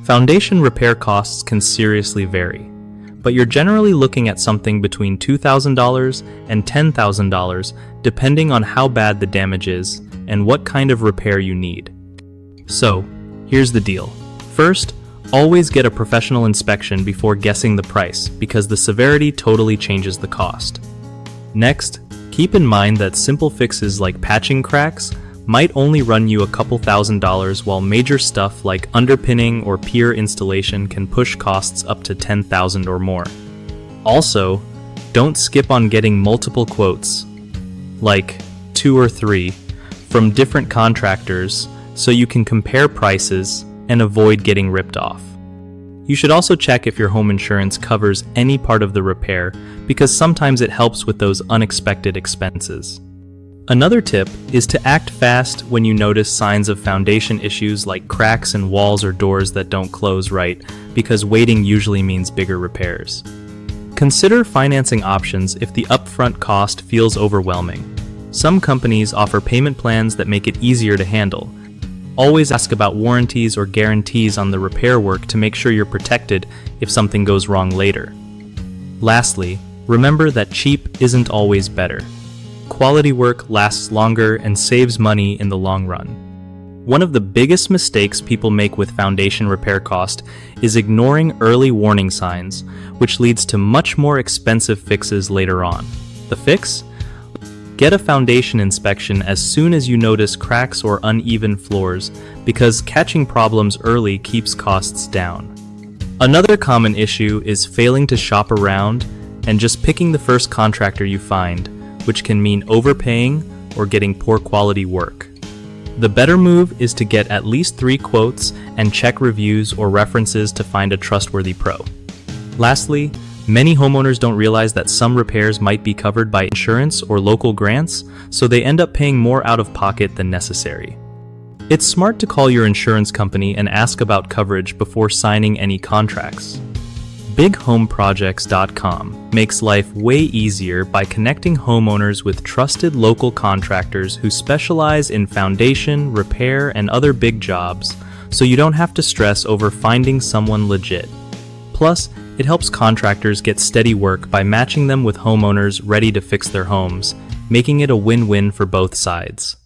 Foundation repair costs can seriously vary, but you're generally looking at something between $2,000 and $10,000 depending on how bad the damage is and what kind of repair you need. So, here's the deal. First, always get a professional inspection before guessing the price because the severity totally changes the cost. Next, keep in mind that simple fixes like patching cracks might only run you a couple $1,000s, while major stuff like underpinning or pier installation can push costs up to $10,000 or more. Also, don't skip on getting multiple quotes, like 2 or 3, from different contractors so you can compare prices and avoid getting ripped off. You should also check if your home insurance covers any part of the repair because sometimes it helps with those unexpected expenses. Another tip is to act fast when you notice signs of foundation issues like cracks in walls or doors that don't close right, because waiting usually means bigger repairs. Consider financing options if the upfront cost feels overwhelming. Some companies offer payment plans that make it easier to handle. Always ask about warranties or guarantees on the repair work to make sure you're protected if something goes wrong later. Lastly, remember that cheap isn't always better. Quality work lasts longer and saves money in the long run. One of the biggest mistakes people make with foundation repair cost is ignoring early warning signs, which leads to much more expensive fixes later on. The fix? Get a foundation inspection as soon as you notice cracks or uneven floors, because catching problems early keeps costs down. Another common issue is failing to shop around and just picking the first contractor you find, which can mean overpaying or getting poor quality work. The better move is to get at least 3 quotes and check reviews or references to find a trustworthy pro. Lastly, many homeowners don't realize that some repairs might be covered by insurance or local grants, so they end up paying more out of pocket than necessary. It's smart to call your insurance company and ask about coverage before signing any contracts. BigHomeProjects.com makes life way easier by connecting homeowners with trusted local contractors who specialize in foundation, repair, and other big jobs, so you don't have to stress over finding someone legit. Plus, it helps contractors get steady work by matching them with homeowners ready to fix their homes, making it a win-win for both sides.